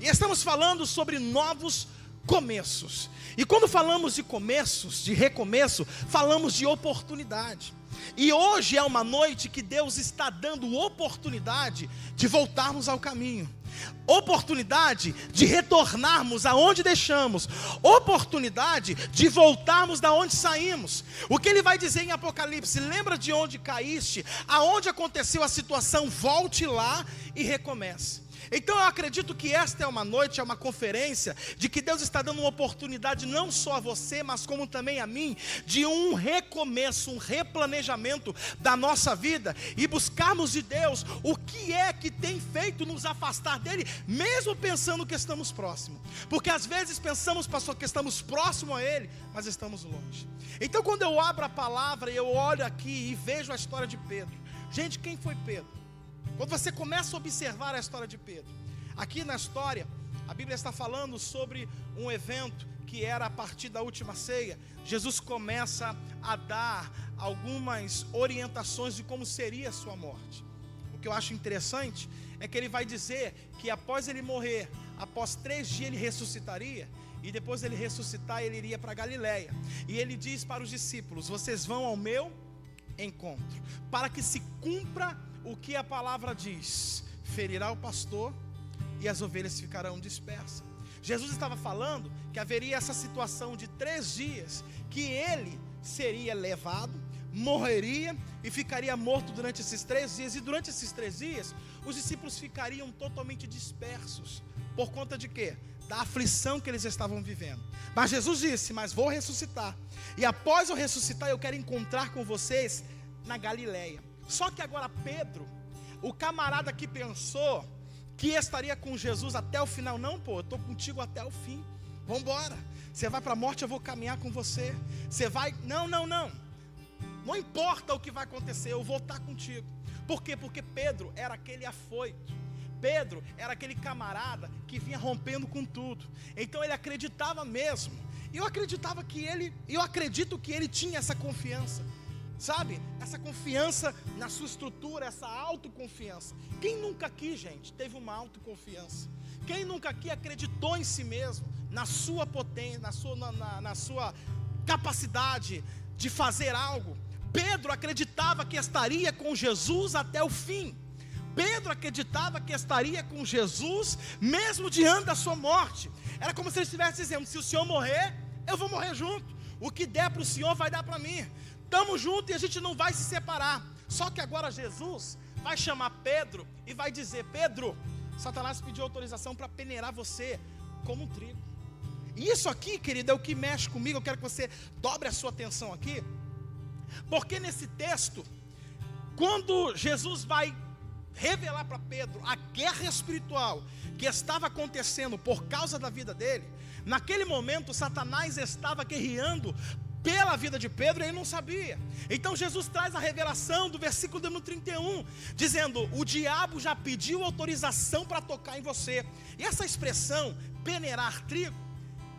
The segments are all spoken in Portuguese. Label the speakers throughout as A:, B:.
A: E estamos falando sobre novos começos. E quando falamos de começos, de recomeço, falamos de oportunidade. E hoje é uma noite que Deus está dando oportunidade de voltarmos ao caminho, oportunidade de retornarmos aonde deixamos, oportunidade de voltarmos da onde saímos. O que ele vai dizer em Apocalipse? Lembra de onde caíste, aonde aconteceu a situação, volte lá e recomece. Então eu acredito que esta é uma noite, é uma conferência, de que Deus está dando uma oportunidade não só a você, mas como também a mim, de um recomeço, um replanejamento da nossa vida, e buscarmos de Deus o que é que tem feito nos afastar dele, mesmo pensando que estamos próximos. Porque às vezes pensamos, pastor, que estamos próximos a ele, mas estamos longe. Então quando eu abro a palavra, eu olho aqui e vejo a história de Pedro. Gente, quem foi Pedro? Quando você começa a observar a história de Pedro, aqui na história, a Bíblia está falando sobre um evento que era a partir da última ceia. Jesus começa a dar algumas orientações de como seria a sua morte. O que eu acho interessante é que ele vai dizer que após ele morrer, após 3 dias ele ressuscitaria, e depois ele ressuscitar, ele iria para Galileia. E ele diz para os discípulos: vocês vão ao meu encontro, para que se cumpra o que a palavra diz: ferirá o pastor e as ovelhas ficarão dispersas. Jesus estava falando que haveria essa situação de 3 dias, que ele seria levado, morreria e ficaria morto durante esses 3 dias. E durante esses 3 dias, os discípulos ficariam totalmente dispersos. Por conta de quê? Da aflição que eles estavam vivendo. Mas Jesus disse: mas vou ressuscitar, e após eu ressuscitar, eu quero encontrar com vocês na Galileia. Só que agora Pedro, o camarada que pensou que estaria com Jesus até o final: não, pô, eu estou contigo até o fim, vamos embora, você vai para a morte, eu vou caminhar com você, você vai, não importa o que vai acontecer, eu vou estar contigo. Por quê? Porque Pedro era aquele afoito, Pedro era aquele camarada que vinha rompendo com tudo. Então ele acreditava mesmo, e eu acredito que ele tinha essa confiança, sabe, essa confiança na sua estrutura, essa autoconfiança. Quem nunca aqui, gente, teve uma autoconfiança? Quem nunca aqui acreditou em si mesmo, na sua potência, na sua capacidade de fazer algo? Pedro acreditava que estaria com Jesus até o fim. Pedro acreditava que estaria com Jesus mesmo diante da sua morte. Era como se ele estivesse dizendo: se o Senhor morrer, eu vou morrer junto. O que der para o Senhor vai dar para mim. Estamos juntos e a gente não vai se separar. Só que agora Jesus vai chamar Pedro e vai dizer: Pedro, Satanás pediu autorização para peneirar você como um trigo. E isso aqui, querido, é o que mexe comigo. Eu quero que você dobre a sua atenção aqui, porque nesse texto, quando Jesus vai revelar para Pedro a guerra espiritual que estava acontecendo por causa da vida dele, naquele momento Satanás estava guerreando pela vida de Pedro e ele não sabia. Então Jesus traz a revelação do versículo número 31, dizendo: o diabo já pediu autorização para tocar em você. E essa expressão, peneirar trigo,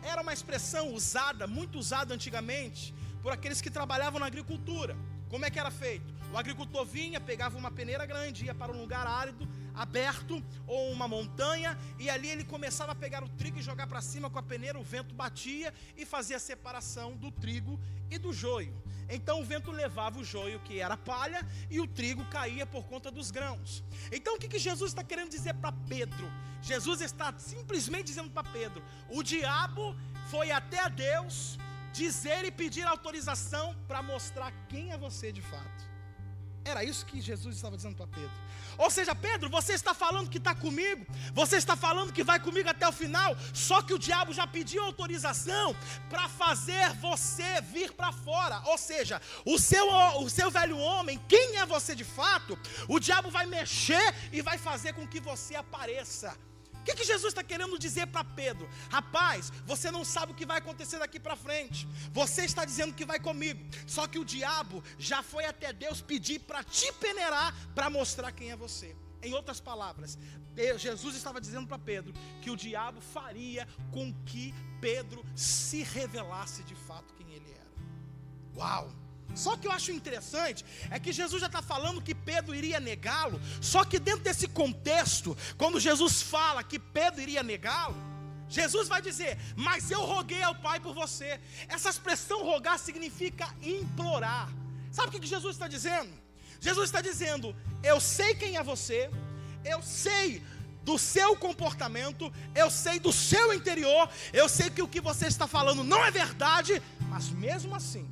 A: era uma expressão usada, muito usada antigamente, por aqueles que trabalhavam na agricultura. Como é que era feito? O agricultor vinha, pegava uma peneira grande, ia para um lugar árido, aberto, ou uma montanha, e ali ele começava a pegar o trigo e jogar para cima com a peneira. O vento batia e fazia a separação do trigo e do joio. Então o vento levava o joio, que era palha, e o trigo caía por conta dos grãos. Então o que Jesus está querendo dizer para Pedro? Jesus está simplesmente dizendo para Pedro: o diabo foi até Deus dizer e pedir autorização para mostrar quem é você de fato. Era isso que Jesus estava dizendo para Pedro. Ou seja, Pedro, você está falando que está comigo, você está falando que vai comigo até o final, só que o diabo já pediu autorização para fazer você vir para fora. Ou seja, o seu velho homem, quem é você de fato, o diabo vai mexer e vai fazer com que você apareça. O que Jesus está querendo dizer para Pedro? Rapaz, você não sabe o que vai acontecer daqui para frente. Você está dizendo que vai comigo, só que o diabo já foi até Deus pedir para te peneirar, para mostrar quem é você. Em outras palavras, Jesus estava dizendo para Pedro que o diabo faria com que Pedro se revelasse de fato quem ele era. Uau! Só que eu acho interessante é que Jesus já está falando que Pedro iria negá-lo. Só que dentro desse contexto, quando Jesus fala que Pedro iria negá-lo, Jesus vai dizer: mas eu roguei ao Pai por você. Essa expressão rogar significa implorar. Sabe o que Jesus está dizendo? Jesus está dizendo: eu sei quem é você, eu sei do seu comportamento, eu sei do seu interior, eu sei que o que você está falando não é verdade, mas mesmo assim,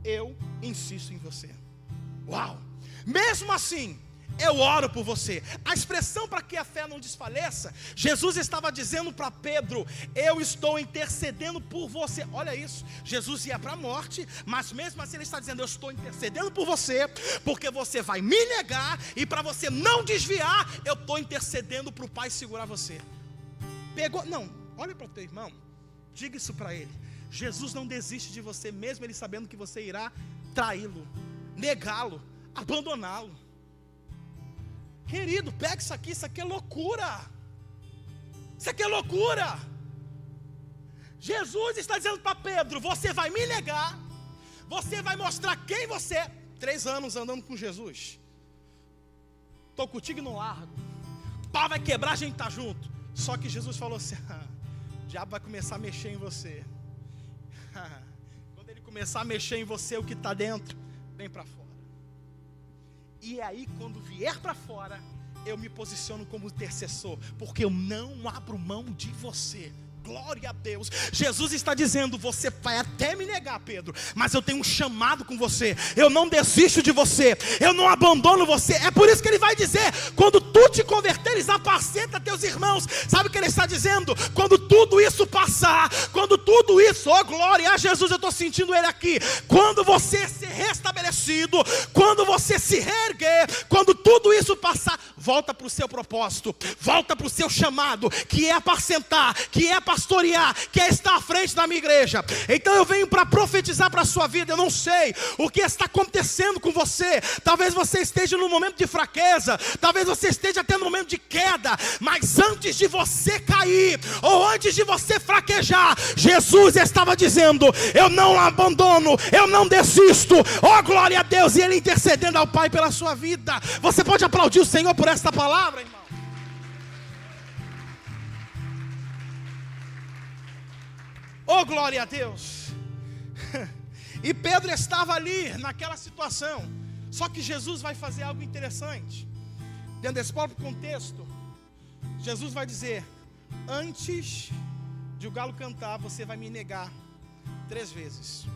A: eu insisto em você. Uau! Mesmo assim, eu oro por você. A expressão para que a fé não desfaleça, Jesus estava dizendo para Pedro: eu estou intercedendo por você. Olha isso, Jesus ia para a morte, mas mesmo assim ele está dizendo: eu estou intercedendo por você, porque você vai me negar, e para você não desviar, eu estou intercedendo para o Pai segurar você. Pegou? Não, olha para o teu irmão, diga isso para ele: Jesus não desiste de você, mesmo ele sabendo que você irá traí-lo, negá-lo, abandoná-lo. Querido, pega isso aqui é loucura. Isso aqui é loucura. Jesus está dizendo para Pedro: você vai me negar, você vai mostrar quem você é. 3 anos andando com Jesus, estou contigo no largo, pau vai quebrar, a gente está junto. Só que Jesus falou assim: o diabo vai começar a mexer em você. Quando ele começar a mexer em você, o que está dentro vem para fora. E aí, quando vier para fora, eu me posiciono como intercessor, porque eu não abro mão de você. Glória a Deus. Jesus está dizendo: você vai até me negar, Pedro, mas eu tenho um chamado com você. Eu não desisto de você, eu não abandono você. É por isso que ele vai dizer: quando tu te converteres, apacenta teus irmãos. Sabe o que ele está dizendo? Quando tudo isso passar, quando tudo isso, oh glória a Jesus, eu estou sentindo ele aqui. Quando você ser restabelecido, quando você se reerguer, quando tudo isso passar, volta para o seu propósito, volta para o seu chamado, que é apacentar, que é pastorear, que é estar à frente da minha igreja. Então eu venho para profetizar para a sua vida. Eu não sei o que está acontecendo com você. Talvez você esteja num momento de fraqueza, talvez você esteja tendo um momento de queda, mas antes de você cair, ou antes de você fraquejar, Jesus estava dizendo: eu não abandono, eu não desisto. Oh glória a Deus. E ele intercedendo ao Pai pela sua vida. Você pode aplaudir o Senhor por esta palavra, irmão? Oh glória a Deus. E Pedro estava ali naquela situação. Só que Jesus vai fazer algo interessante. Dentro desse próprio contexto, Jesus vai dizer: antes de o galo cantar, você vai me negar 3 vezes.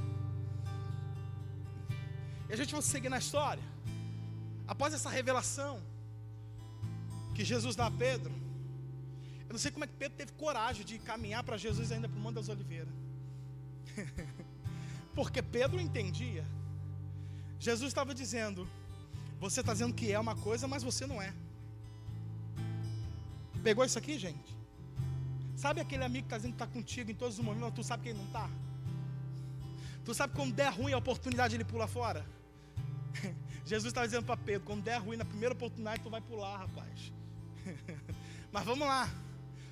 A: E a gente vai seguir na história. Após essa revelação que Jesus dá a Pedro, eu não sei como é que Pedro teve coragem de caminhar para Jesus ainda para o Monte das Oliveiras. Porque Pedro entendia. Jesus estava dizendo: você está dizendo que é uma coisa, mas você não é. Pegou isso aqui, gente? Sabe aquele amigo que está dizendo que está contigo em todos os momentos, mas tu sabe que ele não está? Tu sabe quando der ruim a oportunidade ele pula fora? Jesus estava dizendo para Pedro: quando der ruim na primeira oportunidade, tu vai pular, rapaz. Mas vamos lá,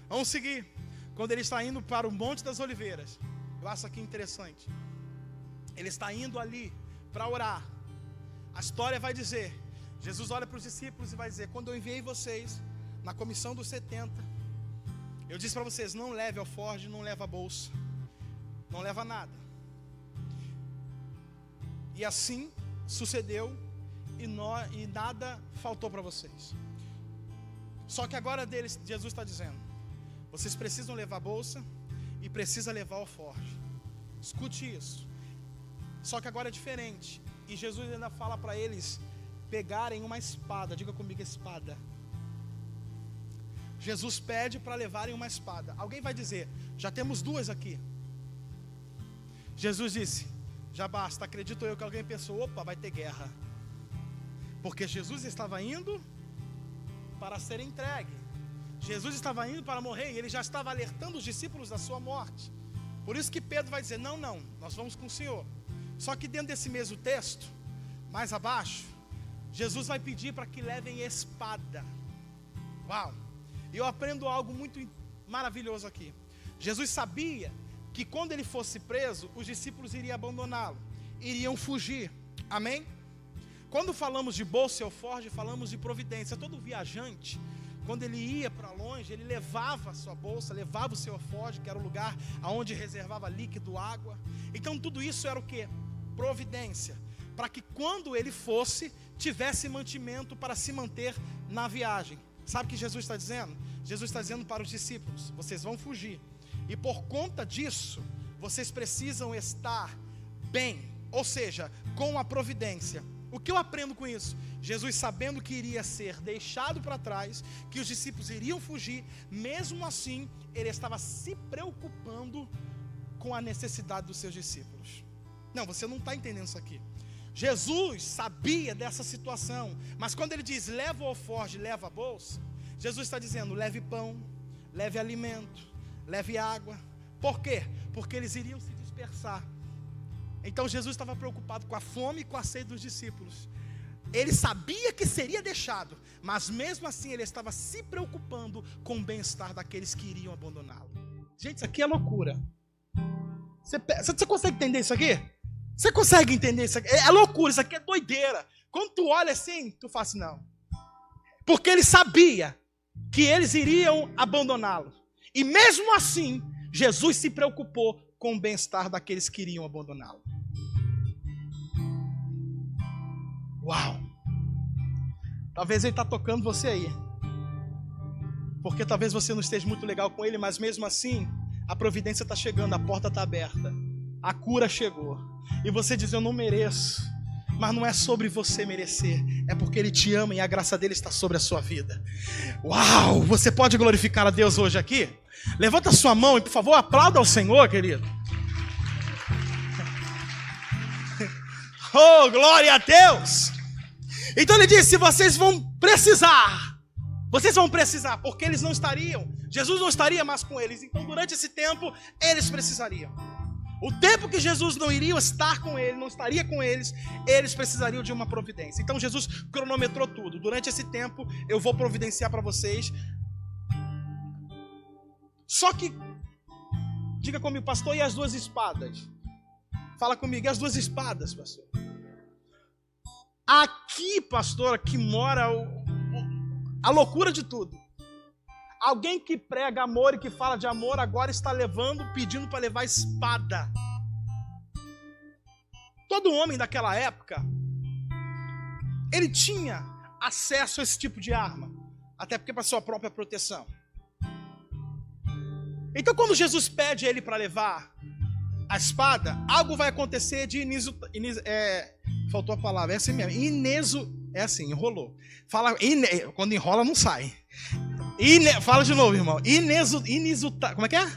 A: vamos seguir. Quando ele está indo para o Monte das Oliveiras, eu acho aqui interessante. Ele está indo ali para orar. A história vai dizer, Jesus olha para os discípulos e vai dizer: quando eu enviei vocês na comissão dos 70, eu disse para vocês: não leve alforje, não leva bolsa, não leva nada. E assim sucedeu, e nada faltou para vocês. Só que agora deles, Jesus está dizendo: vocês precisam levar bolsa e precisam levar alforje. Escute isso. Só que agora é diferente. E Jesus ainda fala para eles pegarem uma espada. Diga comigo: espada. Jesus pede para levarem uma espada. Alguém vai dizer: já temos 2 aqui. Jesus disse: já basta. Acredito eu que alguém pensou: opa, vai ter guerra. Porque Jesus estava indo para ser entregue. Jesus estava indo para morrer, e ele já estava alertando os discípulos da sua morte. Por isso que Pedro vai dizer: não, nós vamos com o Senhor. Só que dentro desse mesmo texto, mais abaixo, Jesus vai pedir para que levem espada. Uau! E eu aprendo algo muito maravilhoso aqui. Jesus sabia que quando ele fosse preso, os discípulos iriam abandoná-lo. iriam fugir. Amém? Quando falamos de bolsa e alforje, falamos de providência. Todo viajante, quando ele ia para longe, ele levava a sua bolsa, levava o seu alforje, que era o lugar onde reservava líquido, água. Então tudo isso era o quê? Providência. Para que quando ele fosse, tivesse mantimento para se manter na viagem. Sabe o que Jesus está dizendo? Jesus está dizendo para os discípulos: vocês vão fugir, e por conta disso, vocês precisam estar bem, ou seja, com a providência. O que eu aprendo com isso? Jesus, sabendo que iria ser deixado para trás, que os discípulos iriam fugir, mesmo assim, ele estava se preocupando com a necessidade dos seus discípulos. Não, você não está entendendo isso aqui. Jesus sabia dessa situação, mas quando ele diz leva o alforje, leva a bolsa, Jesus está dizendo leve pão, leve alimento, leve água. Por quê? Porque eles iriam se dispersar. Então Jesus estava preocupado com a fome e com a sede dos discípulos. Ele sabia que seria deixado, mas mesmo assim ele estava se preocupando com o bem-estar daqueles que iriam abandoná-lo. Gente, isso aqui é loucura. Você consegue entender isso aqui? Você consegue entender isso aqui? É loucura, isso aqui é doideira. Quando tu olha assim, tu fala assim, não. Porque ele sabia que eles iriam abandoná-lo. E mesmo assim, Jesus se preocupou com o bem-estar daqueles que iriam abandoná-lo. Uau! Talvez ele está tocando você aí. Porque talvez você não esteja muito legal com ele, mas mesmo assim, a providência está chegando, a porta está aberta. A cura chegou. E você diz, eu não mereço. Mas não é sobre você merecer, é porque Ele te ama e a graça dele está sobre a sua vida. Uau! Você pode glorificar a Deus hoje aqui? Levanta a sua mão e por favor aplauda ao Senhor, querido. Oh, glória a Deus! Então ele disse, vocês vão precisar, porque eles não estariam, Jesus não estaria mais com eles. Então durante esse tempo, eles precisariam. O tempo que Jesus não iria estar com ele, não estaria com eles, eles precisariam de uma providência. Então Jesus cronometrou tudo. Durante esse tempo eu vou providenciar para vocês. Só que, diga comigo, pastor, e as duas espadas? Fala comigo, e as duas espadas, pastor? Aqui, pastor, aqui mora a loucura de tudo. Alguém que prega amor e que fala de amor agora está pedindo para levar espada. Todo homem daquela época, ele tinha acesso a esse tipo de arma, até porque para sua própria proteção. Então quando Jesus pede ele para levar a espada, algo vai acontecer de faltou a palavra, é assim mesmo, é assim, enrolou. Quando enrola não sai. Fala de novo, irmão. Inesutável. Como é que é?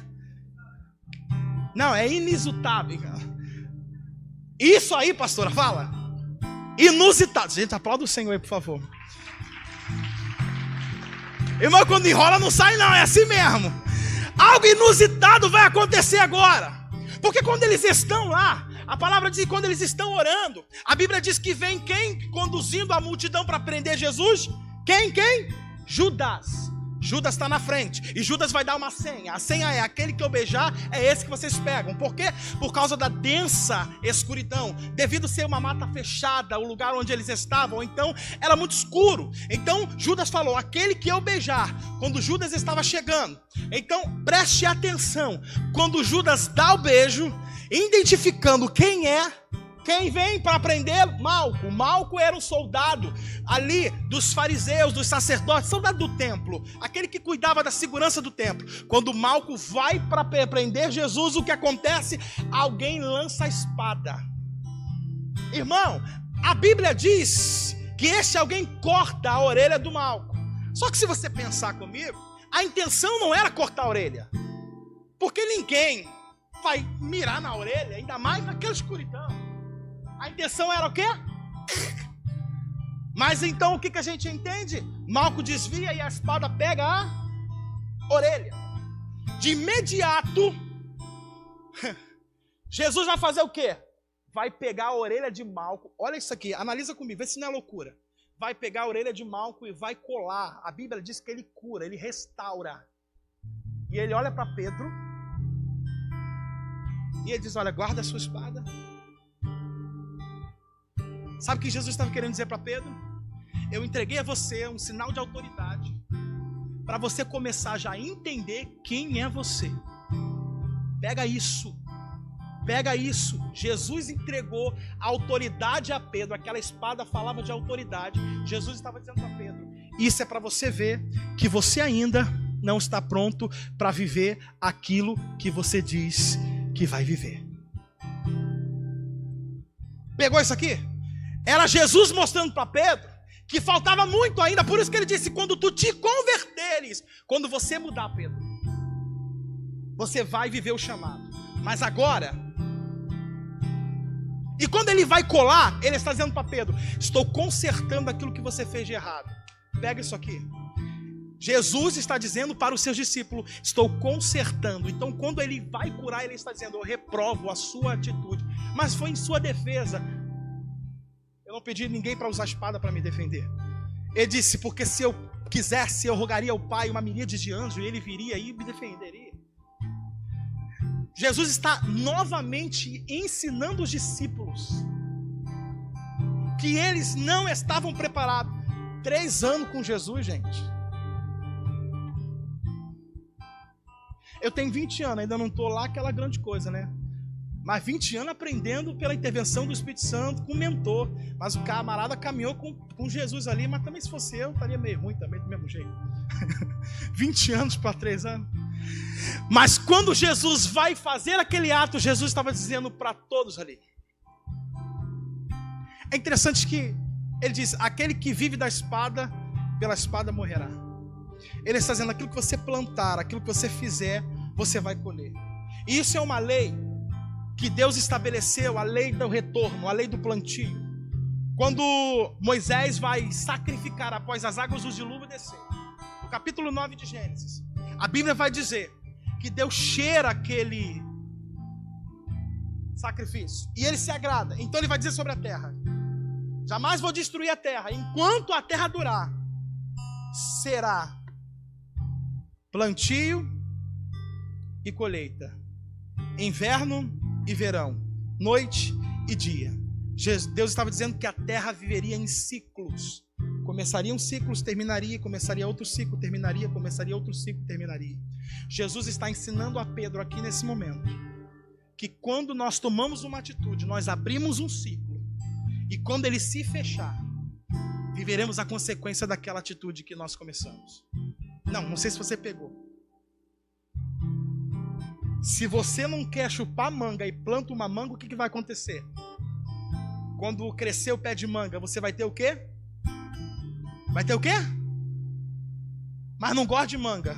A: Não, é inesutável. Isso aí, pastora, fala. Inusitado. Gente, aplauda o Senhor aí, por favor. Irmão, quando enrola não sai não, é assim mesmo. Algo inusitado vai acontecer agora. Porque quando eles estão lá, a palavra diz que quando eles estão orando, a Bíblia diz que vem quem conduzindo a multidão para prender Jesus? Quem? Judas. Judas está na frente e Judas vai dar uma senha. A senha é: aquele que eu beijar é esse que vocês pegam. Por quê? Por causa da densa escuridão, devido ser uma mata fechada, o lugar onde eles estavam, então era muito escuro. Então Judas falou: aquele que eu beijar. Quando Judas estava chegando, então preste atenção, quando Judas dá o beijo, identificando quem vem para prender Malco. Malco era um soldado ali dos fariseus, dos sacerdotes, soldado do templo, aquele que cuidava da segurança do templo. Quando Malco vai para prender Jesus, o que acontece? Alguém lança a espada. Irmão, a Bíblia diz que esse alguém corta a orelha do Malco. Só que se você pensar comigo, a intenção não era cortar a orelha, porque ninguém vai mirar na orelha, ainda mais naquela escuridão. A intenção era o quê? Mas então o que a gente entende? Malco desvia e a espada pega a orelha. De imediato, Jesus vai fazer o quê? Vai pegar a orelha de Malco. Olha isso aqui, analisa comigo, vê se não é loucura. Vai pegar a orelha de Malco e vai colar. A Bíblia diz que ele cura, ele restaura. E ele olha para Pedro e ele diz: olha, guarda a sua espada. Sabe o que Jesus estava querendo dizer para Pedro? Eu entreguei a você um sinal de autoridade para você começar já a entender quem é você. Pega isso. Pega isso. Jesus entregou a autoridade a Pedro. Aquela espada falava de autoridade. Jesus estava dizendo para Pedro: isso é para você ver que você ainda não está pronto para viver aquilo que você diz que vai viver. Pegou isso aqui? Era Jesus mostrando para Pedro que faltava muito ainda. Por isso que ele disse: quando tu te converteres, quando você mudar, Pedro, você vai viver o chamado. Mas agora, e quando ele vai colar, ele está dizendo para Pedro: estou consertando aquilo que você fez de errado. Pega isso aqui. Jesus está dizendo para os seus discípulos: estou consertando. Então quando ele vai curar, ele está dizendo: eu reprovo a sua atitude. Mas foi em sua defesa. Eu não pedi ninguém para usar espada para me defender. Ele disse: porque se eu quisesse, eu rogaria ao Pai uma miríade de anjos, e ele viria e me defenderia. Jesus está novamente ensinando os discípulos que eles não estavam preparados. 3 anos com Jesus, gente. Eu tenho 20 anos, ainda não estou lá aquela grande coisa, né? Mas 20 anos aprendendo pela intervenção do Espírito Santo, com um mentor. Mas o camarada caminhou com Jesus ali, mas também se fosse eu, estaria meio ruim também, do mesmo jeito. 20 anos para 3 anos. Mas quando Jesus vai fazer aquele ato, Jesus estava dizendo para todos ali. É interessante que ele diz: aquele que vive da espada, pela espada morrerá. Ele está dizendo: aquilo que você plantar, aquilo que você fizer, você vai colher. E isso é uma lei que Deus estabeleceu, a lei do retorno, a lei do plantio. Quando Moisés vai sacrificar após as águas do dilúvio descer, no capítulo 9 de Gênesis, a Bíblia vai dizer que Deus cheira aquele sacrifício e ele se agrada. Então ele vai dizer sobre a terra: jamais vou destruir a terra, enquanto a terra durar, será plantio e colheita, inverno e verão, noite e dia. Deus estava dizendo que a terra viveria em ciclos. Começariam ciclos, terminaria, começaria outro ciclo, terminaria, começaria outro ciclo, terminaria. Jesus está ensinando a Pedro aqui nesse momento que quando nós tomamos uma atitude, nós abrimos um ciclo, e quando ele se fechar, viveremos a consequência daquela atitude que nós começamos. Não sei se você pegou. Se você não quer chupar manga e planta uma manga, o que vai acontecer? Quando crescer o pé de manga, você vai ter o quê? Vai ter o quê? Mas não gosta de manga.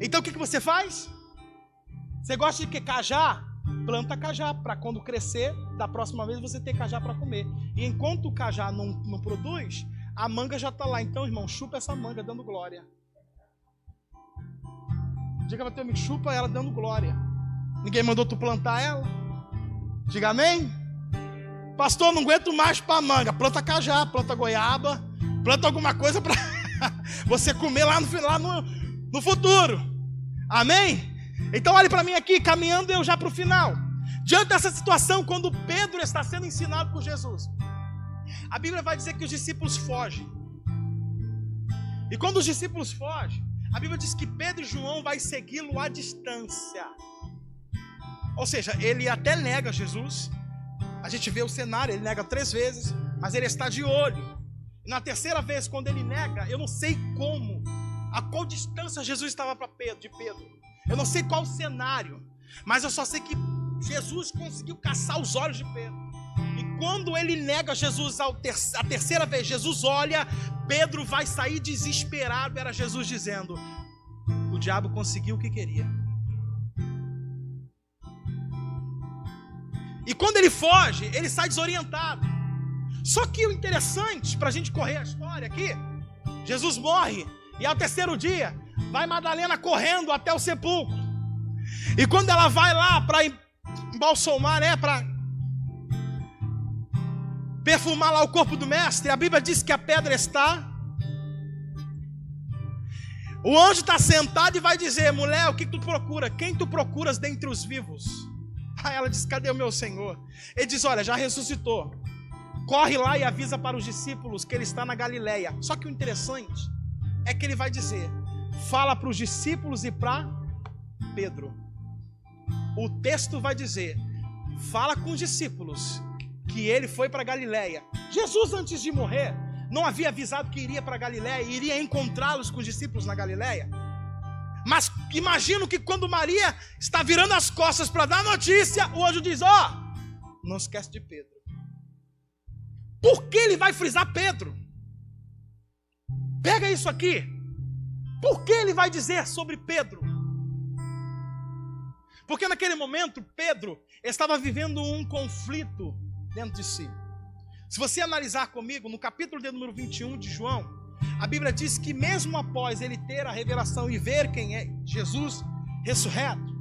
A: Então o que você faz? Você gosta de que? Cajá? Planta cajá, para quando crescer, da próxima vez você ter cajá para comer. E enquanto o cajá não produz, a manga já está lá. Então, irmão, chupa essa manga dando glória. Diga para teu amigo: chupa ela dando glória. Ninguém mandou tu plantar ela? Diga amém. Pastor, não aguento mais para manga. Planta cajá, planta goiaba, planta alguma coisa para você comer lá no futuro. Amém? Então olhe para mim aqui, caminhando eu já para o final. Diante dessa situação, quando Pedro está sendo ensinado por Jesus, a Bíblia vai dizer que os discípulos fogem. E quando os discípulos fogem, a Bíblia diz que Pedro e João vai segui-lo à distância. Ou seja, ele até nega Jesus. A gente vê o cenário, ele nega 3 vezes, mas ele está de olho. E na terceira vez, quando ele nega, eu não sei como, a qual distância Jesus estava de Pedro. Eu não sei qual o cenário, mas eu só sei que Jesus conseguiu caçar os olhos de Pedro. E quando ele nega Jesus a terceira vez, Jesus olha, Pedro vai sair desesperado. Era Jesus dizendo: o diabo conseguiu o que queria. E quando ele foge, ele sai desorientado. Só que o interessante, para a gente correr a história aqui, Jesus morre, e ao 3º dia, vai Madalena correndo até o sepulcro. E quando ela vai lá para embalsamar, para perfumar lá o corpo do mestre, a Bíblia diz que a pedra está. O anjo está sentado e vai dizer: mulher, o que tu procura? Quem tu procuras dentre os vivos? Aí ela diz: cadê o meu Senhor? Ele diz: olha, já ressuscitou. corre lá e avisa para os discípulos que ele está na Galileia. Só que o interessante é que ele vai dizer, fala para os discípulos e para Pedro. O texto vai dizer, fala com os discípulos que ele foi para Galileia. Jesus, antes de morrer, não havia avisado que iria para Galileia, iria encontrá-los com os discípulos na Galileia. Mas imagino que quando Maria está virando as costas para dar notícia, o anjo diz, não esquece de Pedro. Por que ele vai frisar Pedro? Pega isso aqui. Por que ele vai dizer sobre Pedro? Porque naquele momento Pedro estava vivendo um conflito dentro de si. Se você analisar comigo, no capítulo de número 21 de João, a Bíblia diz que mesmo após ele ter a revelação e ver quem é Jesus ressurreto,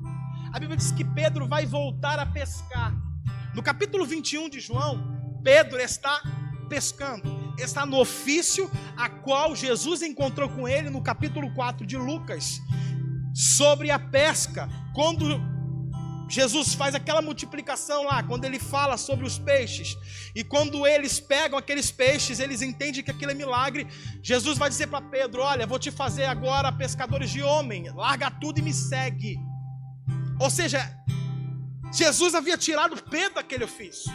A: a Bíblia diz que Pedro vai voltar a pescar. No capítulo 21 de João, Pedro está pescando, está no ofício a qual Jesus encontrou com ele no capítulo 4 de Lucas, sobre a pesca, quando Jesus faz aquela multiplicação lá, quando ele fala sobre os peixes, e quando eles pegam aqueles peixes, eles entendem que aquilo é milagre. Jesus vai dizer para Pedro, olha, vou te fazer agora pescadores de homem, larga tudo e me segue. Ou seja, Jesus havia tirado Pedro daquele ofício.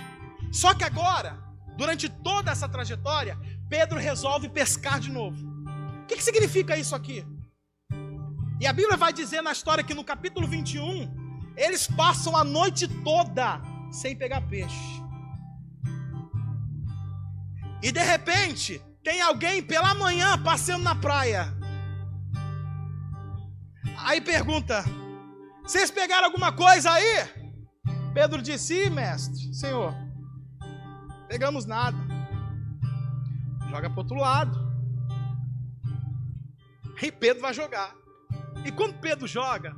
A: Só que agora, durante toda essa trajetória, Pedro resolve pescar de novo. O que significa isso aqui? E a Bíblia vai dizer na história que no capítulo 21, eles passam a noite toda sem pegar peixe. E de repente, tem alguém pela manhã passeando na praia. Aí pergunta, vocês pegaram alguma coisa aí? Pedro disse, mestre, Senhor, pegamos nada. Joga para o outro lado. E Pedro vai jogar. E quando Pedro joga,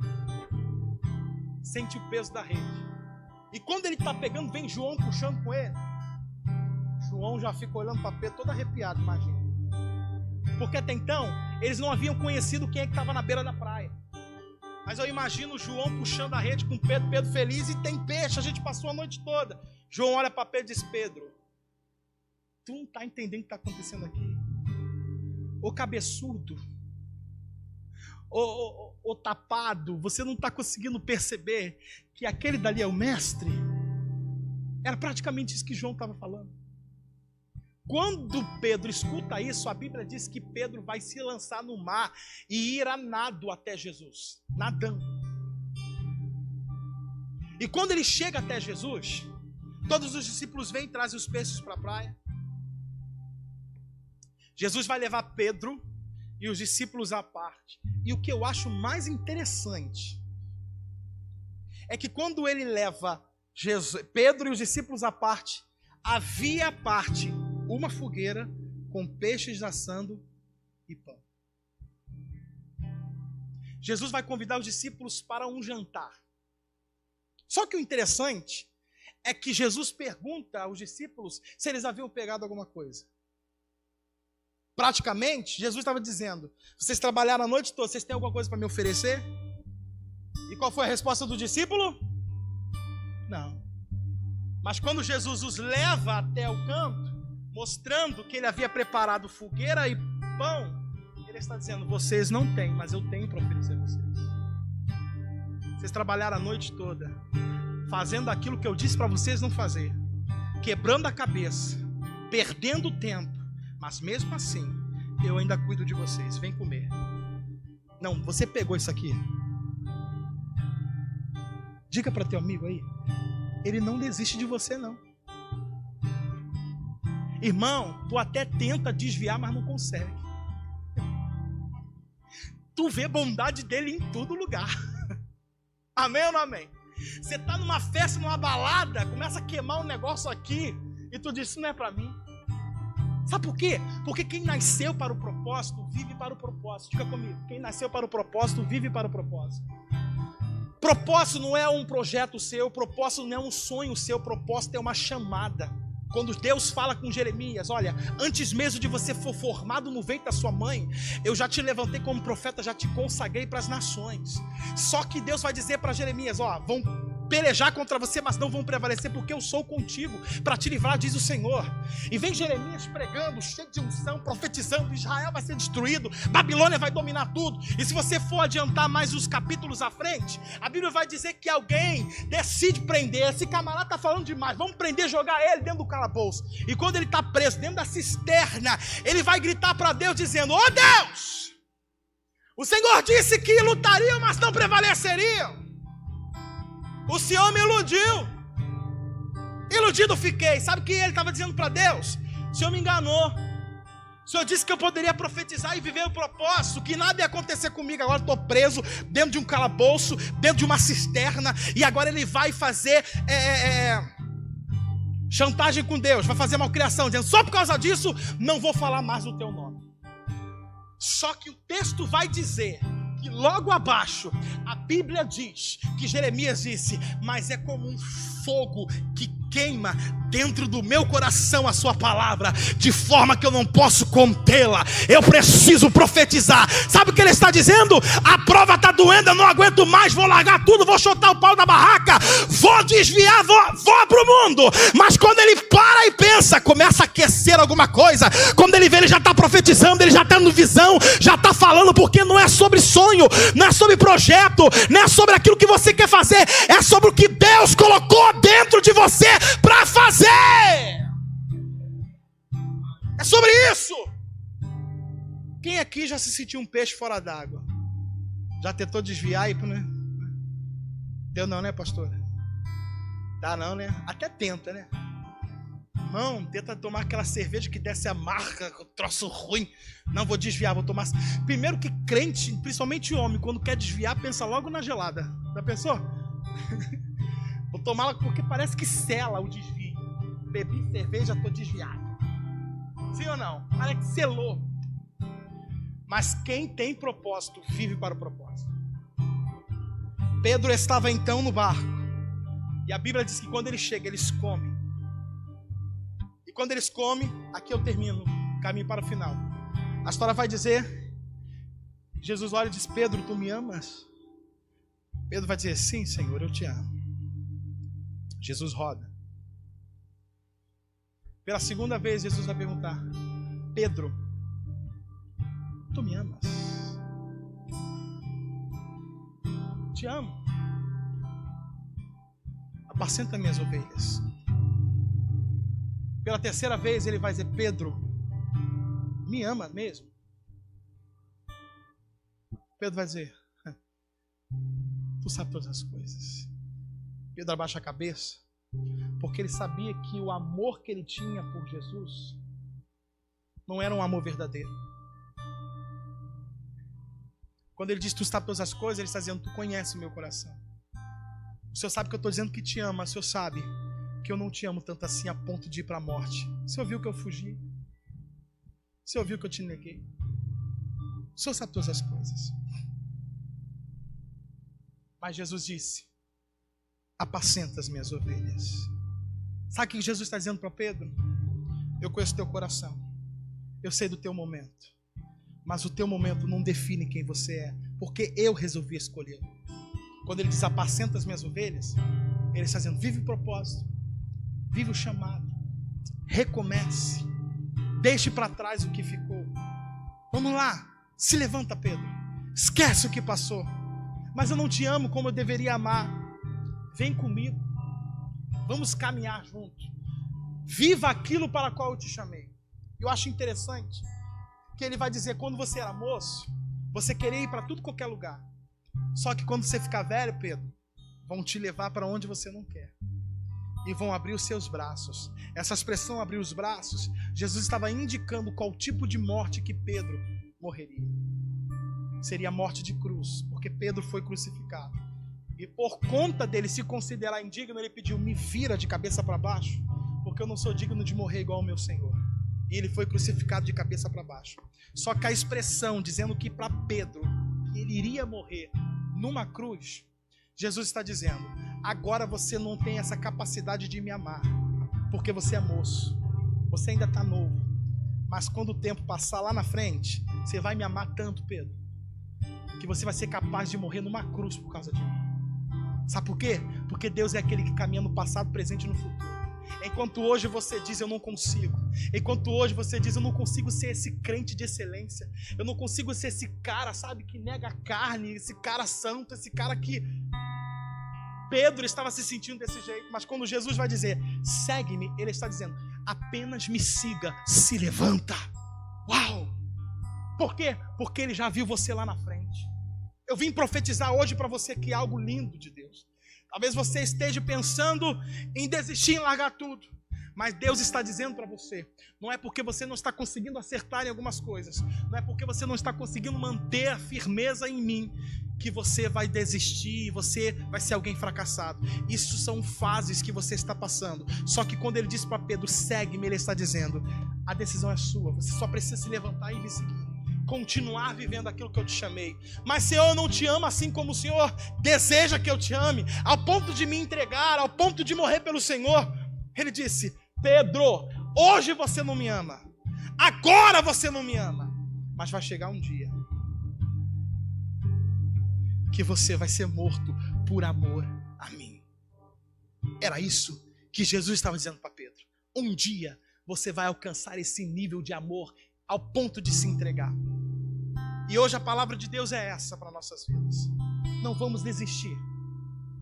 A: sente o peso da rede. E quando ele está pegando, vem João puxando com ele. João já fica olhando para Pedro todo arrepiado, imagina. Porque até então, eles não haviam conhecido quem é que estava na beira da praia. Mas eu imagino João puxando a rede com Pedro, Pedro feliz, e tem peixe, a gente passou a noite toda. João olha para Pedro e diz, Pedro, tu não está entendendo o que está acontecendo aqui? Ô cabeçudo, ô tapado, você não está conseguindo perceber que aquele dali é o mestre? Era praticamente isso que João estava falando. Quando Pedro escuta isso, a Bíblia diz que Pedro vai se lançar no mar e ir a nado até Jesus, nadando. E quando ele chega até Jesus, todos os discípulos vêm e trazem os peixes para a praia. Jesus vai levar Pedro e os discípulos à parte. E o que eu acho mais interessante é que quando ele leva Pedro e os discípulos à parte, havia à parte uma fogueira com peixes assando e pão. Jesus vai convidar os discípulos para um jantar. Só que o interessante é que Jesus pergunta aos discípulos se eles haviam pegado alguma coisa. Praticamente, Jesus estava dizendo, vocês trabalharam a noite toda, vocês têm alguma coisa para me oferecer? E qual foi a resposta do discípulo? Não. Mas quando Jesus os leva até o canto, mostrando que ele havia preparado fogueira e pão, ele está dizendo, vocês não têm, mas eu tenho para oferecer a vocês. Vocês trabalharam a noite toda, fazendo aquilo que eu disse para vocês não fazer, quebrando a cabeça, perdendo tempo, mas mesmo assim, eu ainda cuido de vocês, vem comer. Não, você pegou isso aqui. Diga para teu amigo aí, ele não desiste de você não. Irmão, tu até tenta desviar, mas não consegue. Tu vê bondade dele em todo lugar. Amém ou não amém? Você está numa festa, numa balada, começa a queimar um negócio aqui, e tu diz, isso não é para mim. Sabe por quê? Porque quem nasceu para o propósito, vive para o propósito. Diga comigo, quem nasceu para o propósito, vive para o propósito. Propósito não é um projeto seu, propósito não é um sonho seu, propósito é uma chamada. Quando Deus fala com Jeremias, olha, antes mesmo de você for formado no ventre da sua mãe, eu já te levantei como profeta, já te consagrei para as nações. Só que Deus vai dizer para Jeremias, ó, vão pelejar contra você, mas não vão prevalecer, porque eu sou contigo para te livrar, diz o Senhor. E vem Jeremias pregando, cheio de unção, profetizando: Israel vai ser destruído, Babilônia vai dominar tudo. E se você for adiantar mais os capítulos à frente, a Bíblia vai dizer que alguém decide prender. Esse camarada está falando demais, vamos prender, jogar ele dentro do calabouço. E quando ele está preso dentro da cisterna, ele vai gritar para Deus dizendo: ó Deus, o Senhor disse que lutariam, mas não prevaleceriam. O Senhor me iludiu. Iludido fiquei. Sabe o que ele estava dizendo para Deus? O Senhor me enganou. O Senhor disse que eu poderia profetizar e viver o propósito, que nada ia acontecer comigo. Agora estou preso dentro de um calabouço, dentro de uma cisterna. E agora ele vai fazer chantagem com Deus, vai fazer malcriação, dizendo: só por causa disso não vou falar mais o teu nome. Só que o texto vai dizer que logo abaixo a Bíblia diz que Jeremias disse: mas é como um fogo que queima dentro do meu coração a sua palavra, de forma que eu não posso contê-la. Eu preciso profetizar. Sabe o que ele está dizendo? A prova está doendo, eu não aguento mais, vou largar tudo, vou chutar o pau da barraca, vou desviar, vou para o mundo. Mas quando ele para e pensa, começa a aquecer alguma coisa. Quando ele vê, ele já está profetizando, ele já está no visão, já está falando, porque não é sobre sonho, não é sobre projeto, não é sobre aquilo que você quer fazer, é sobre o que Deus colocou dentro de você para fazer. É sobre isso. Quem aqui já se sentiu um peixe fora d'água? Já tentou desviar e, né? Deu não, né, pastor? Dá não, né? Até tenta, né? Irmão, tenta tomar aquela cerveja que desce amarga, troço ruim. Não, vou desviar, vou tomar. Primeiro que crente, principalmente homem, quando quer desviar, pensa logo na gelada. Já pensou? Vou tomá-la porque parece que sela o desvio. Bebi cerveja, estou desviado. Sim ou não? Parece que selou. Mas quem tem propósito, vive para o propósito. Pedro estava então no barco. E a Bíblia diz que quando ele chega, eles comem. E quando eles comem, aqui eu termino, caminho para o final. A história vai dizer, Jesus olha e diz: Pedro, tu me amas? Pedro vai dizer: sim, Senhor, eu te amo. Jesus roda. Pela segunda vez, Jesus vai perguntar: Pedro, tu me amas? Te amo. Apacenta minhas ovelhas. Pela terceira vez, ele vai dizer: Pedro, me ama mesmo? Pedro vai dizer: tu sabe todas as coisas. Pedro abaixa a cabeça, porque ele sabia que o amor que ele tinha por Jesus não era um amor verdadeiro. Quando ele diz tu sabe todas as coisas, ele está dizendo: tu conhece o meu coração. O Senhor sabe que eu estou dizendo que te amo, mas o Senhor sabe que eu não te amo tanto assim a ponto de ir para a morte. O Senhor viu que eu fugi. O Senhor viu que eu te neguei. O Senhor sabe todas as coisas. Mas Jesus disse: apacenta as minhas ovelhas. Sabe o que Jesus está dizendo para Pedro? Eu conheço teu coração, eu sei do teu momento, mas o teu momento não define quem você é, porque eu resolvi escolher. Quando ele diz apacenta as minhas ovelhas, ele está dizendo: vive o propósito, vive o chamado, recomece, deixe para trás o que ficou. Vamos lá, se levanta, Pedro, esquece o que passou. Mas eu não te amo como eu deveria amar. Vem comigo, vamos caminhar juntos. Viva aquilo para o qual eu te chamei. Eu acho interessante que ele vai dizer: quando você era moço, você queria ir para tudo qualquer lugar. Só que quando você ficar velho, Pedro, vão te levar para onde você não quer. E vão abrir os seus braços. Essa expressão abrir os braços, Jesus estava indicando qual tipo de morte que Pedro morreria. Seria a morte de cruz, porque Pedro foi crucificado. E por conta dele se considerar indigno, ele pediu: me vira de cabeça para baixo, porque eu não sou digno de morrer igual ao meu Senhor. E ele foi crucificado de cabeça para baixo. Só que a expressão dizendo que para Pedro ele iria morrer numa cruz, Jesus está dizendo: agora você não tem essa capacidade de me amar, porque você é moço, você ainda está novo. Mas quando o tempo passar lá na frente, você vai me amar tanto, Pedro, que você vai ser capaz de morrer numa cruz por causa de mim. Sabe por quê? Porque Deus é aquele que caminha no passado, presente e no futuro. Enquanto hoje você diz, eu não consigo. Enquanto hoje você diz, eu não consigo ser esse crente de excelência. Eu não consigo ser esse cara, sabe, que nega a carne. Esse cara santo, esse cara que... Pedro estava se sentindo desse jeito. Mas quando Jesus vai dizer, segue-me, ele está dizendo, apenas me siga, se levanta. Uau! Por quê? Porque ele já viu você lá na frente. Eu vim profetizar hoje para você que é algo lindo de Deus. Talvez você esteja pensando em desistir, em largar tudo. Mas Deus está dizendo para você, não é porque você não está conseguindo acertar em algumas coisas, não é porque você não está conseguindo manter a firmeza em mim, que você vai desistir, você vai ser alguém fracassado. Isso são fases que você está passando. Só que quando ele disse para Pedro, segue-me, ele está dizendo, a decisão é sua, você só precisa se levantar e me seguir. Continuar vivendo aquilo que eu te chamei. Mas Senhor, eu não te amo assim como o Senhor deseja que eu te ame, ao ponto de me entregar, ao ponto de morrer pelo Senhor. Ele disse, Pedro, hoje você não me ama, agora você não me ama, mas vai chegar um dia que você vai ser morto por amor a mim. Era isso que Jesus estava dizendo para Pedro. Um dia você vai alcançar esse nível de amor ao ponto de se entregar. E hoje a palavra de Deus é essa para nossas vidas. Não vamos desistir,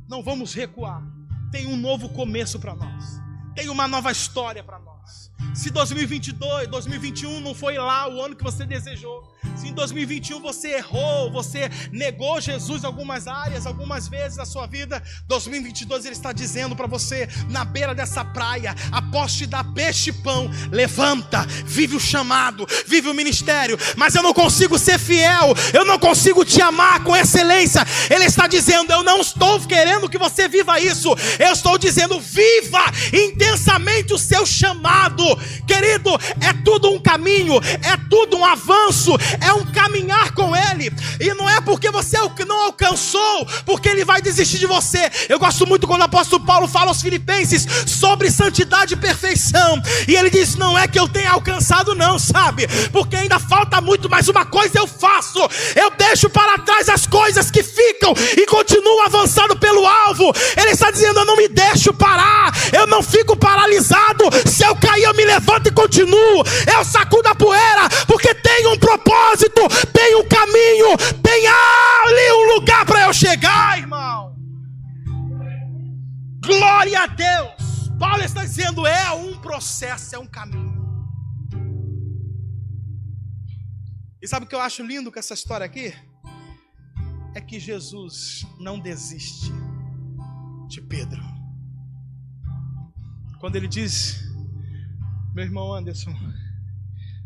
A: não vamos recuar. Tem um novo começo para nós, tem uma nova história para nós. Se 2021 não foi lá o ano que você desejou, se em 2021 você errou, você negou Jesus em algumas áreas, algumas vezes da sua vida, 2022 ele está dizendo para você, na beira dessa praia, após te dar peixe e pão, levanta, vive o chamado, vive o ministério. Mas eu não consigo ser fiel, eu não consigo te amar com excelência. Ele está dizendo, eu não estou querendo que você viva isso, eu estou dizendo, viva intensamente o seu chamado. Querido, é tudo um caminho, é tudo um avanço, é um caminhar com Ele. E não é porque você não alcançou, porque Ele vai desistir de você. Eu gosto muito quando o apóstolo Paulo fala aos Filipenses sobre santidade e perfeição. E ele diz, não é que eu tenha alcançado não, sabe? Porque ainda falta muito, mas uma coisa eu faço, eu deixo para trás as coisas que ficam e continuo avançando pelo alvo. Ele está dizendo, eu não me deixo parar, eu não fico paralisado. Se eu cair, eu me levanto e continuo. Eu sacudo a poeira, porque tem um propósito, tem um caminho, tem ali um lugar para eu chegar, irmão. Glória a Deus. Paulo está dizendo, é um processo, é um caminho. E sabe o que eu acho lindo com essa história aqui? É que Jesus não desiste de Pedro. Quando ele diz, meu irmão Anderson,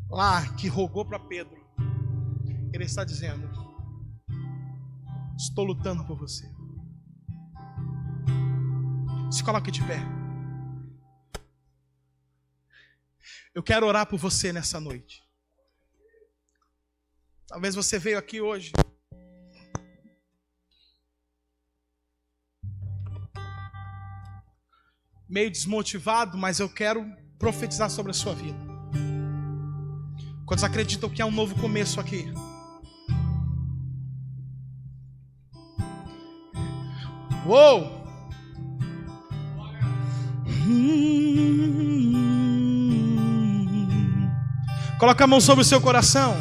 A: lá que rogou para Pedro, ele está dizendo, estou lutando por você. Se coloque de pé. Eu quero orar por você nessa noite. Talvez você veio aqui hoje meio desmotivado, mas eu quero profetizar sobre a sua vida. Quantos acreditam que há um novo começo aqui? Uou! Coloca a mão sobre o seu coração.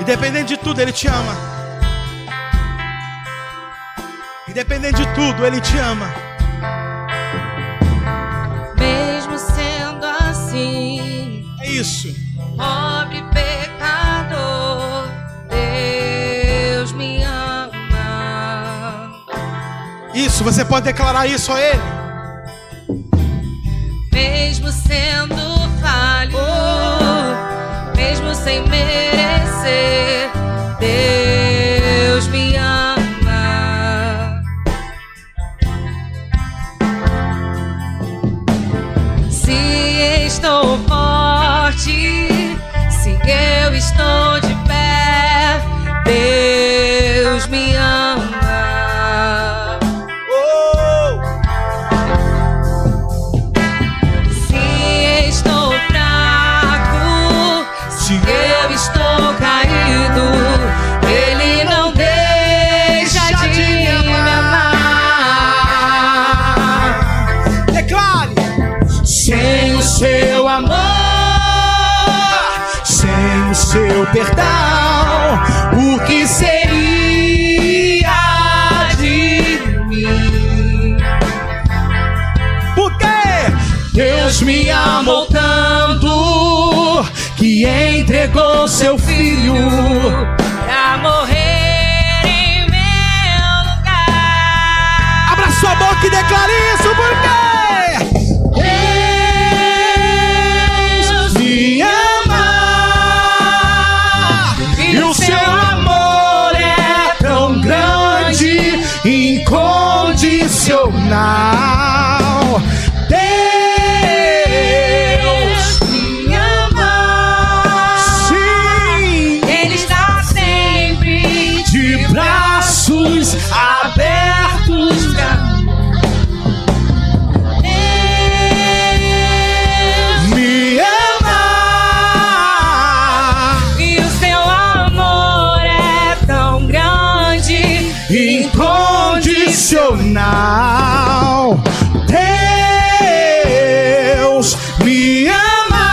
A: Independente de tudo, Ele te ama. Independente de tudo, Ele te ama.
B: Mesmo sendo assim,
A: É isso.
B: pobre pecador, Deus me ama.
A: Isso, você pode declarar isso a Ele.
B: Mesmo sendo falho, mesmo sem merecer, eu estou caído, Ele não deixa de me amar.
A: Declare:
B: Sem o seu amor,
A: sem o seu
B: perdão, o que seria de mim?
A: Por quê?
B: Deus me amou tanto que entregou seu filho pra morrer em meu lugar.
A: Abra sua boca e declare isso, por quê?
B: Deus me ama e o seu amor é tão grande,
A: incondicional.
B: Deus me ama.
A: Sim,
B: Ele está sempre
A: de braços
B: abertos pra mim.
A: me ama.
B: E o seu amor é tão grande,
A: Incondicional. Deus me ama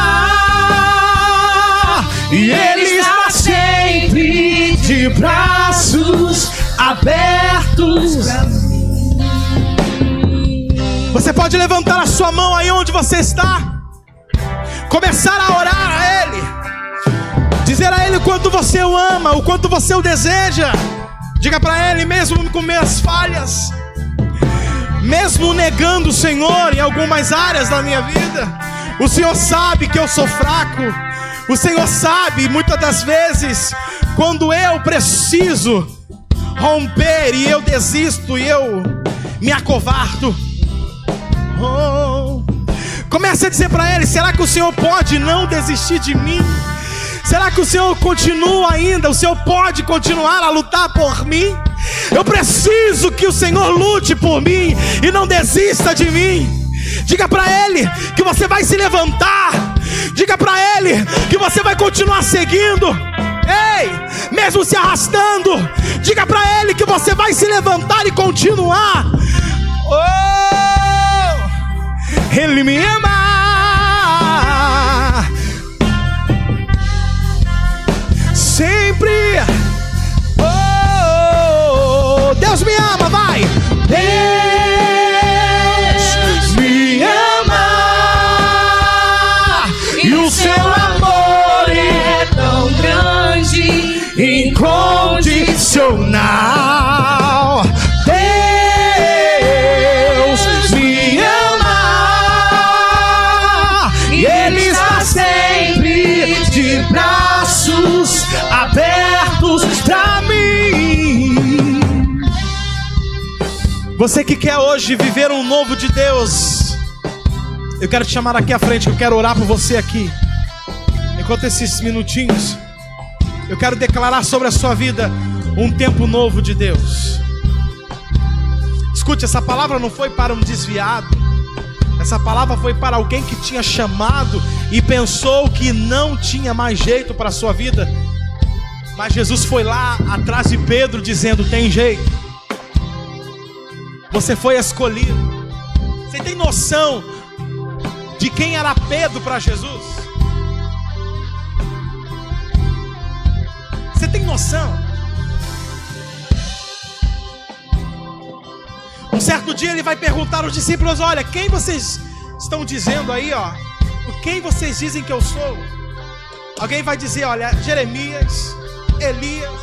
A: e Ele está sempre de braços abertos. Você pode levantar a sua mão aí onde você está, começar a orar a Ele, dizer a Ele o quanto você o ama, o quanto você o deseja. Diga para Ele: mesmo com minhas falhas, mesmo negando o Senhor em algumas áreas da minha vida, o Senhor sabe que eu sou fraco. O Senhor sabe, muitas das vezes, quando eu preciso romper e eu desisto e eu me acovardo. Oh. Comece a dizer para Ele: será que o Senhor pode não desistir de mim? Será que o Senhor continua ainda? O Senhor pode continuar a lutar por mim? Eu preciso que o Senhor lute por mim e não desista de mim. Diga para Ele que você vai se levantar. Diga para Ele que você vai continuar seguindo. Ei, mesmo se arrastando, diga para Ele que você vai se levantar e continuar. Oh, Ele me ama. Sempre. Oh, Deus me ama, vai. Deus me ama e o seu amor é
B: tão grande,
A: incondicional. Deus me ama e Ele está sempre de braços abertos pra mim. Você que quer hoje viver um novo de Deus, eu quero te chamar aqui à frente, eu quero orar por você aqui. Enquanto esses minutinhos, eu quero declarar sobre a sua vida um tempo novo de Deus. Escute, essa palavra não foi para um desviado. Essa palavra foi para alguém que tinha chamado e pensou que não tinha mais jeito para a sua vida. Mas Jesus foi lá atrás de Pedro dizendo: tem jeito. Você foi escolhido. Você tem noção de quem era Pedro para Jesus? Você tem noção? Um certo dia ele vai perguntar aos discípulos: olha, quem vocês estão dizendo aí, ó? Quem vocês dizem que eu sou? Alguém vai dizer: olha, Jeremias, Elias.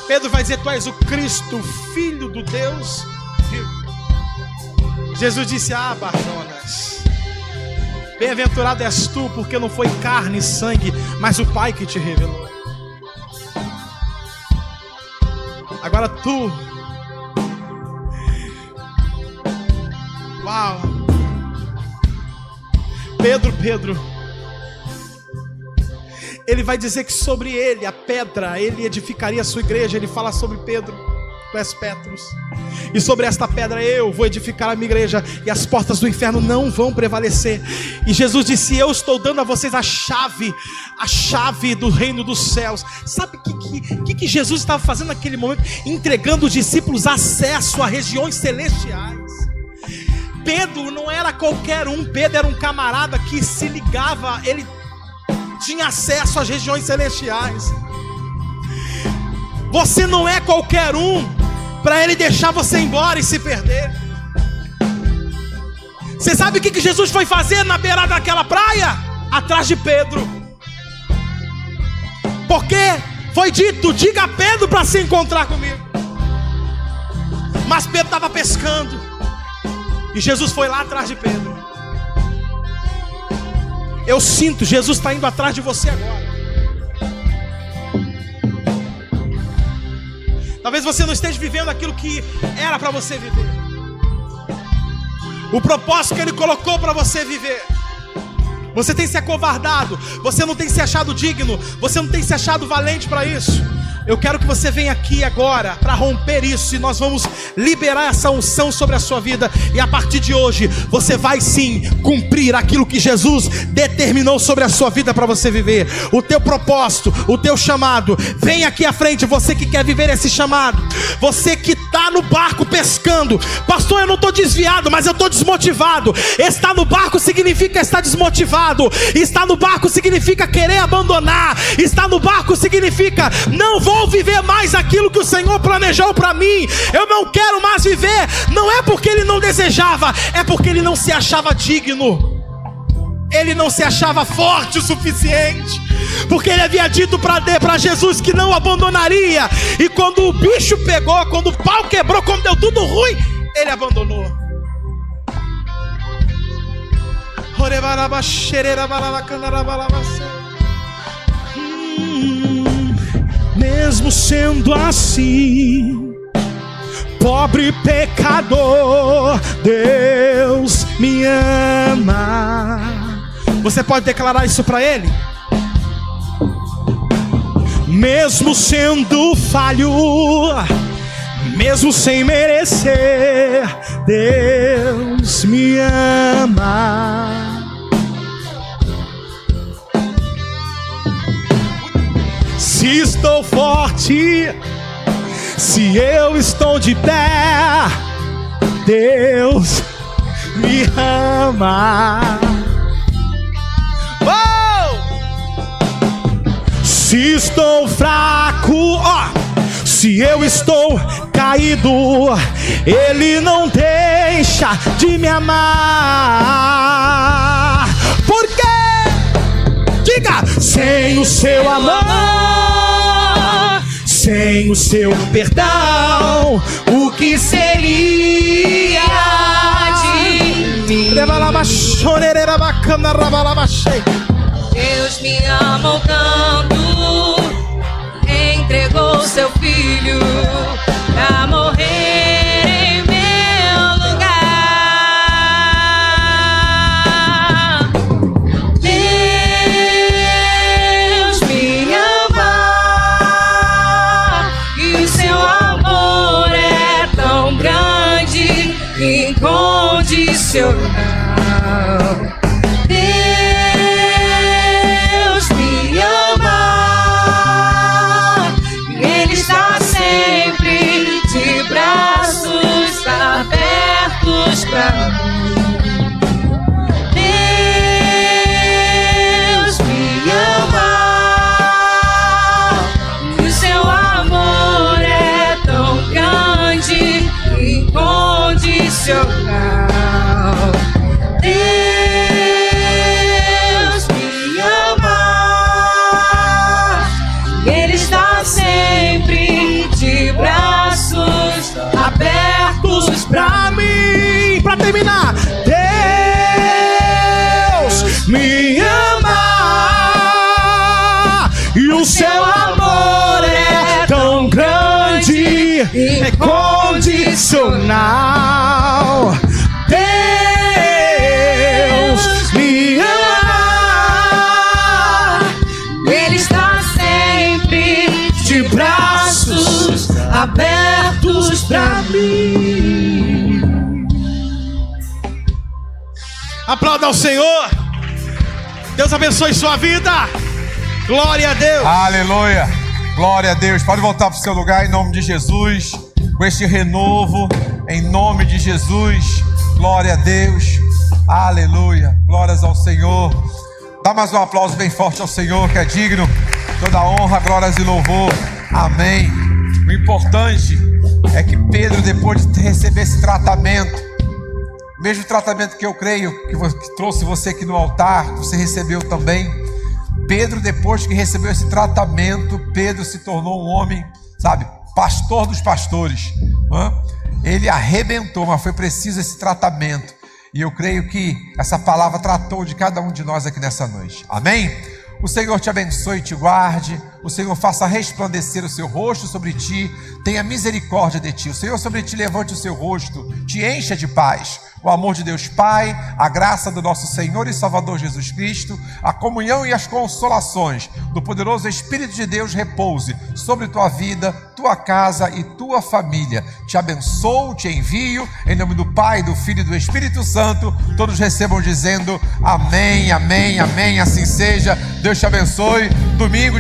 A: Pedro vai dizer: tu és o Cristo, o Filho do Deus vivo. Jesus disse: ah, Barjonas, bem-aventurado és tu, porque não foi carne e sangue, mas o Pai que te revelou. Agora tu, uau, Pedro, ele vai dizer que sobre ele, a pedra, ele edificaria a sua igreja. Ele fala sobre Pedro. tu és Petrus, e sobre esta pedra eu vou edificar a minha igreja, e as portas do inferno não vão prevalecer. E Jesus disse: eu estou dando a vocês a chave do reino dos céus. Sabe o que Jesus estava fazendo naquele momento? Entregando os discípulos acesso a regiões celestiais. Pedro não era qualquer um, Pedro era um camarada que se ligava, ele tinha acesso às regiões celestiais. Você não é qualquer um para ele deixar você embora e se perder. Você sabe o que Jesus foi fazer na beirada daquela praia? Atrás de Pedro. Porque foi dito: diga a Pedro para se encontrar comigo. Mas Pedro estava pescando, e Jesus foi lá atrás de Pedro. Eu sinto, Jesus está indo atrás de você agora. Talvez você não esteja vivendo aquilo que era para você viver, o propósito que Ele colocou para você viver. Você tem se acovardado, você não tem se achado digno, você não tem se achado valente para isso. Eu quero que você venha aqui agora para romper isso, e nós vamos liberar essa unção sobre a sua vida. E a partir de hoje você vai sim cumprir aquilo que Jesus determinou sobre a sua vida para você viver. O teu propósito, o teu chamado. Vem aqui à frente, você que quer viver esse chamado. Você que está no barco pescando: pastor, eu não estou desviado, mas eu estou desmotivado. Estar no barco significa estar desmotivado. Estar no barco significa querer abandonar. Estar no barco significa: não vou viver mais aquilo que o Senhor planejou para mim. Eu não quero mais viver. Não é porque ele não desejava, é porque ele não se achava digno. Ele não se achava forte o suficiente, porque ele havia dito para Jesus que não abandonaria. E quando o bicho pegou, quando o pau quebrou, quando deu tudo ruim, ele abandonou. Mesmo sendo assim, pobre pecador, Deus me ama. Você pode declarar isso para Ele? Mesmo sendo falho, mesmo sem merecer, Deus me ama. Se estou forte, se eu estou de pé, Deus me ama. Oh! Se estou fraco, se eu estou caído, Ele não deixa de me amar. Por quê? Diga: sem o seu amor, sem o seu perdão, o que seria de mim?
B: Deus me amou tanto, entregou seu filho pra morrer em meu lugar. Deus me ama, e o seu amor é tão grande, incondicional. Deus me ama, Ele está sempre de braços abertos pra mim. Deus me ama, e o seu amor é tão grande, incondicional. Deus me ama, Ele está sempre de braços abertos
A: pra mim. Pra terminar, Deus me ama, e o seu amor é tão grande, é condicional. Deus me ama,
B: Ele está sempre
A: de braços
B: abertos pra mim.
A: Aplauda ao Senhor. Deus abençoe sua vida. Glória a Deus.
C: Aleluia. Glória a Deus. Pode voltar para o seu lugar em nome de Jesus. Com este renovo, em nome de Jesus. Glória a Deus. Aleluia. Glórias ao Senhor. Dá mais um aplauso bem forte ao Senhor, que é digno. Toda honra, glórias e louvor. Amém. O importante é que Pedro, depois de receber esse tratamento, o mesmo tratamento que eu creio que trouxe você aqui no altar, que você recebeu também, Pedro, depois que recebeu esse tratamento, Pedro se tornou um homem, sabe, pastor dos pastores. Ele arrebentou, mas foi preciso esse tratamento. E eu creio que essa palavra tratou de cada um de nós aqui nessa noite. Amém? O Senhor te abençoe e te guarde. O Senhor faça resplandecer o seu rosto sobre ti, tenha misericórdia de ti. O Senhor sobre ti levante o seu rosto, te encha de paz. O amor de Deus Pai, a graça do nosso Senhor e Salvador Jesus Cristo, a comunhão e as consolações do poderoso Espírito de Deus repouse sobre tua vida, tua casa e tua família. Te abençoo, te envio, em nome do Pai, do Filho e do Espírito Santo. Todos recebam dizendo amém, amém, amém, assim seja. Deus te abençoe. Domingo